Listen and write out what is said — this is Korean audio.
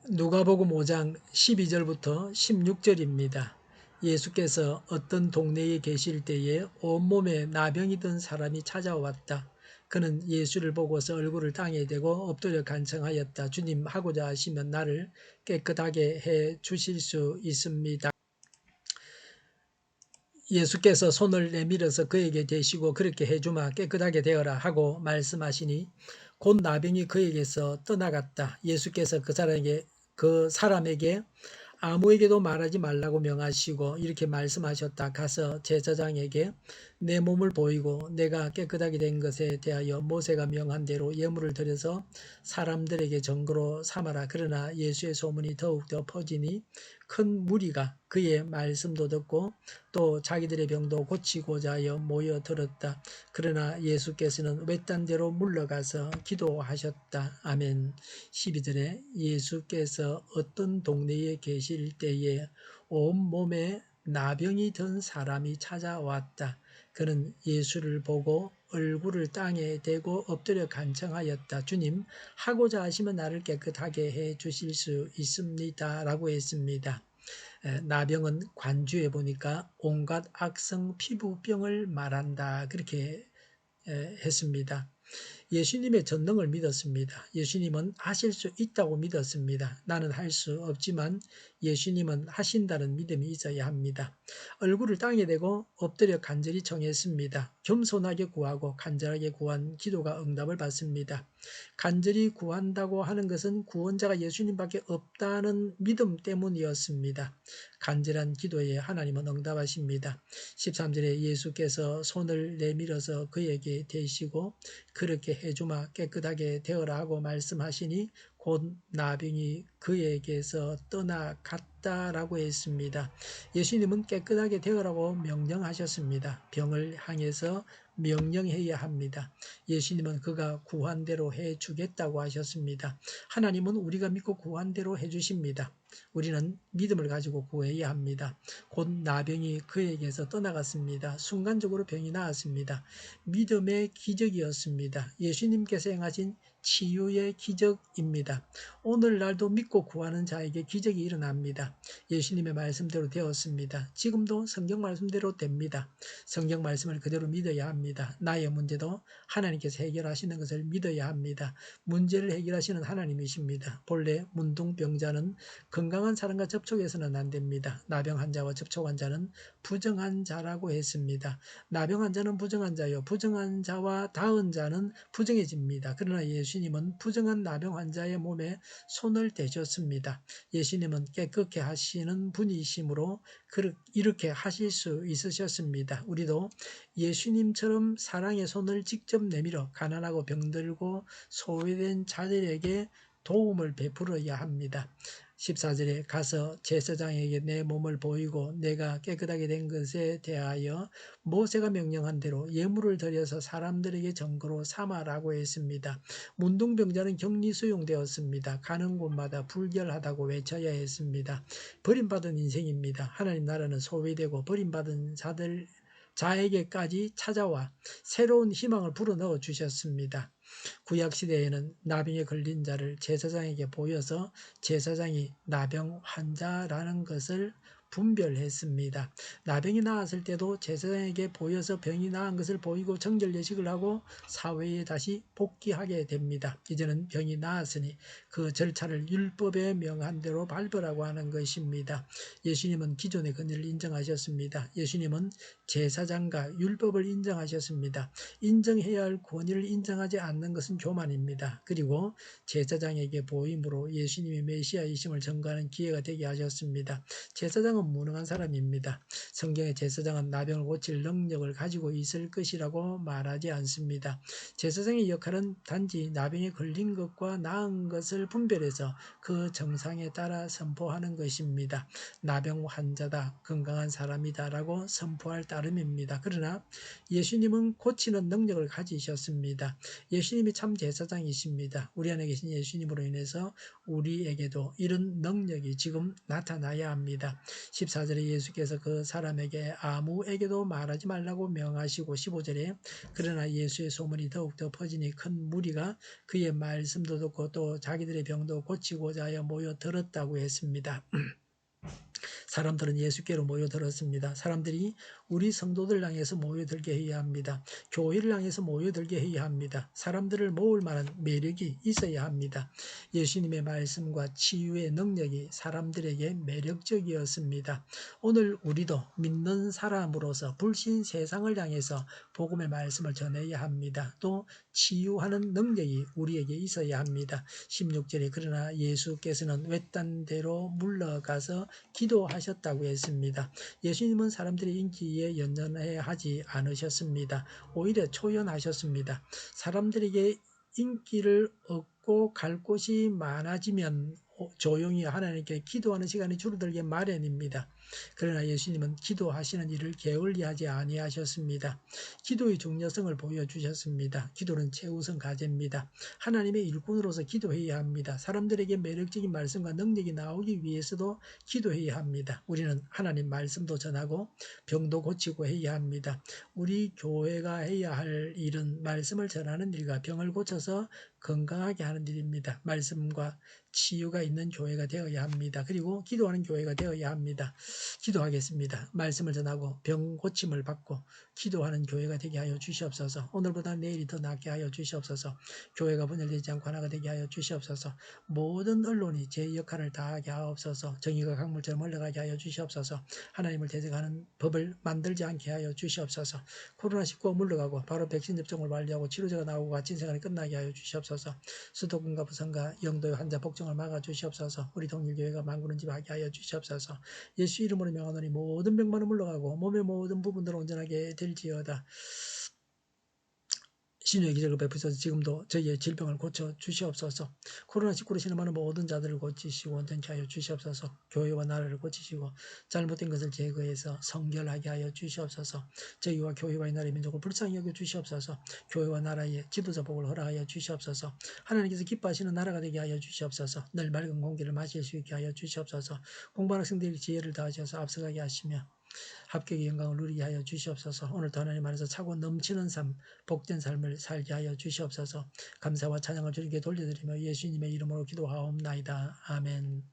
누가복음 5장 12절부터 16절입니다. 예수께서 어떤 동네에 계실 때에 온몸에 나병이 든 사람이 찾아왔다. 그는 예수를 보고서 얼굴을 땅에 대고 엎드려 간청하였다. 주님, 하고자 하시면 나를 깨끗하게 해 주실 수 있습니다. 예수께서 손을 내밀어서 그에게 대시고 그렇게 해주마 깨끗하게 되어라 하고 말씀하시니 곧 나병이 그에게서 떠나갔다. 예수께서 그 사람에게 아무에게도 말하지 말라고 명하시고 이렇게 말씀하셨다. 가서 제사장에게 내 몸을 보이고 내가 깨끗하게 된 것에 대하여 모세가 명한 대로 예물을 드려서 사람들에게 증거로 삼아라. 그러나 예수의 소문이 더욱더 퍼지니 큰 무리가 그의 말씀도 듣고 또 자기들의 병도 고치고자 하여 모여들었다. 그러나 예수께서는 외딴 데로 물러가서 기도하셨다. 아멘. 12절에 예수께서 어떤 동네에 계실 때에 온몸에 나병이 든 사람이 찾아왔다. 그는 예수를 보고 얼굴을 땅에 대고 엎드려 간청하였다. 주님, 하고자 하시면 나를 깨끗하게 해 주실 수 있습니다. 라고 했습니다. 나병은 관주에 보니까 온갖 악성 피부병을 말한다. 그렇게 했습니다. 예수님의 전능을 믿었습니다. 예수님은 하실 수 있다고 믿었습니다. 나는 할 수 없지만 예수님은 하신다는 믿음이 있어야 합니다. 얼굴을 땅에 대고 엎드려 간절히 청했습니다. 겸손하게 구하고 간절하게 구한 기도가 응답을 받습니다. 간절히 구한다고 하는 것은 구원자가 예수님밖에 없다는 믿음 때문이었습니다. 간절한 기도에 하나님은 응답하십니다. 13절에 예수께서 손을 내밀어서 그에게 대시고 그렇게 해주마 깨끗하게 되어라 하고 말씀하시니 곧 나병이 그에게서 떠나갔다라고 했습니다. 예수님은 깨끗하게 되어라고 명령하셨습니다. 병을 향해서 명령해야 합니다. 예수님은 그가 구한 대로 해주겠다고 하셨습니다. 하나님은 우리가 믿고 구한 대로 해주십니다. 우리는 믿음을 가지고 구해야 합니다. 곧 나병이 그에게서 떠나갔습니다. 순간적으로 병이 나았습니다. 믿음의 기적이었습니다. 예수님께서 행하신 치유의 기적입니다. 오늘날도 믿고 구하는 자에게 기적이 일어납니다. 예수님의 말씀대로 되었습니다. 지금도 성경 말씀대로 됩니다. 성경 말씀을 그대로 믿어야 합니다. 나의 문제도 하나님께서 해결하시는 것을 믿어야 합니다. 문제를 해결하시는 하나님이십니다. 본래 문둥병자는 건강한 사람과 접촉해서는 안 됩니다. 나병 환자와 접촉한 자는 부정한 자라고 했습니다. 나병 환자는 부정한 자요. 부정한 자와 닿은 자는 부정해집니다. 그러나 예수님은 부정한 나병 환자의 몸에 손을 대셨습니다. 예수님은 깨끗게 하시는 분이시므로 이렇게 하실 수 있으셨습니다. 우리도 예수님처럼 사랑의 손을 직접 내밀어 가난하고 병들고 소외된 자들에게 도움을 베풀어야 합니다. 14절에 가서 제사장에게 내 몸을 보이고 내가 깨끗하게 된 것에 대하여 모세가 명령한 대로 예물을 드려서 사람들에게 증거로 삼아라고 했습니다. 문둥병자는 격리 수용되었습니다. 가는 곳마다 불결하다고 외쳐야 했습니다. 버림받은 인생입니다. 하나님 나라는 소외되고 버림받은 자에게까지 찾아와 새로운 희망을 불어넣어 주셨습니다. 구약시대에는 나병에 걸린 자를 제사장에게 보여서 제사장이 나병 환자라는 것을 분별했습니다. 나병이 나았을 때도 제사장에게 보여서 병이 나은 것을 보이고 정결예식을 하고 사회에 다시 복귀하게 됩니다. 이제는 병이 나았으니 그 절차를 율법에 명한 대로 밟으라고 하는 것입니다. 예수님은 기존의 권위를 인정하셨습니다. 예수님은 제사장과 율법을 인정하셨습니다. 인정해야 할 권위를 인정하지 않는 것은 교만입니다. 그리고 제사장에게 보임으로 예수님이 메시아이심을 증거하는 기회가 되게 하셨습니다. 제사장은 무능한 사람입니다. 성경의 제사장은 나병을 고칠 능력을 가지고 있을 것이라고 말하지 않습니다. 제사장의 역할은 단지 나병에 걸린 것과 나은 것을 분별해서 그 정상에 따라 선포하는 것입니다. 나병 환자다, 건강한 사람이다 라고 선포할 따름입니다. 그러나 예수님은 고치는 능력을 가지셨습니다. 예수님이 참 제사장이십니다. 우리 안에 계신 예수님으로 인해서 우리에게도 이런 능력이 지금 나타나야 합니다. 14절에 예수께서 그 사람에게 아무에게도 말하지 말라고 명하시고 15절에 그러나 예수의 소문이 더욱더 퍼지니 큰 무리가 그의 말씀도 듣고 또 자기들의 병도 고치고자 하여 모여 들었다고 했습니다. 사람들은 예수께로 모여들었습니다. 사람들이 우리 성도들을 향해서 모여들게 해야 합니다. 교회를 향해서 모여들게 해야 합니다. 사람들을 모을 만한 매력이 있어야 합니다. 예수님의 말씀과 치유의 능력이 사람들에게 매력적이었습니다. 오늘 우리도 믿는 사람으로서 불신 세상을 향해서 복음의 말씀을 전해야 합니다. 또 치유하는 능력이 우리에게 있어야 합니다. 16절에 그러나 예수께서는 외딴 데로 물러가서 기도하셨다고 했습니다. 예수님은 사람들의 인기에 연연해 하지 않으셨습니다. 오히려 초연하셨습니다. 사람들에게 인기를 얻고 갈 곳이 많아지면 조용히 하나님께 기도하는 시간이 줄어들게 마련입니다. 그러나 예수님은 기도하시는 일을 게을리하지 아니하셨습니다. 기도의 중요성을 보여주셨습니다. 기도는 최우선 과제입니다. 하나님의 일꾼으로서 기도해야 합니다. 사람들에게 매력적인 말씀과 능력이 나오기 위해서도 기도해야 합니다. 우리는 하나님 말씀도 전하고 병도 고치고 해야 합니다. 우리 교회가 해야 할 일은 말씀을 전하는 일과 병을 고쳐서 건강하게 하는 일입니다. 말씀과 치유가 있는 교회가 되어야 합니다. 그리고 기도하는 교회가 되어야 합니다. 기도하겠습니다. 말씀을 전하고 병 고침을 받고 기도하는 교회가 되게 하여 주시옵소서. 오늘보다 내일이 더 낫게 하여 주시옵소서. 교회가 분열되지 않고 하나가 되게 하여 주시옵소서. 모든 언론이 제 역할을 다하게 하옵소서. 정의가 강물처럼 흘러가게 하여 주시옵소서. 하나님을 대적하는 법을 만들지 않게 하여 주시옵소서. 코로나19가 물러가고 바로 백신 접종을 완료하고 치료제가 나오고 갇힌 생활이 끝나게 하여 주시옵소서. 수도권과 부산과 영도의 환자 복종을 막아 주시옵소서. 우리 동일교회가 만군은집하게 하여 주시옵소서. 예수 이름으로 명하노니 모든 병만은 물러가고 몸의 모든 부분들은 온전하게 될지어다. 신유의 기적을 베푸셔서 지금도 저희의 질병을 고쳐 주시옵소서. 코로나19로 신음하는 모든 자들을 고치시고 온전케 하여 주시옵소서. 교회와 나라를 고치시고 잘못된 것을 제거해서 성결하게 하여 주시옵소서. 저희와 교회와 이 나라의 민족을 불쌍히 여겨 주시옵소서. 교회와 나라의 지도자 복을 허락하여 주시옵소서. 하나님께서 기뻐하시는 나라가 되게 하여 주시옵소서. 늘 맑은 공기를 마실 수 있게 하여 주시옵소서. 공부하는 학생들이 지혜를 다하셔서 앞서가게 하시며 합격의 영광을 누리게 하여 주시옵소서. 오늘도 하나님 안에서 차고 넘치는 삶, 복된 삶을 살게 하여 주시옵소서. 감사와 찬양을 주님께 돌려드리며 예수님의 이름으로 기도하옵나이다. 아멘.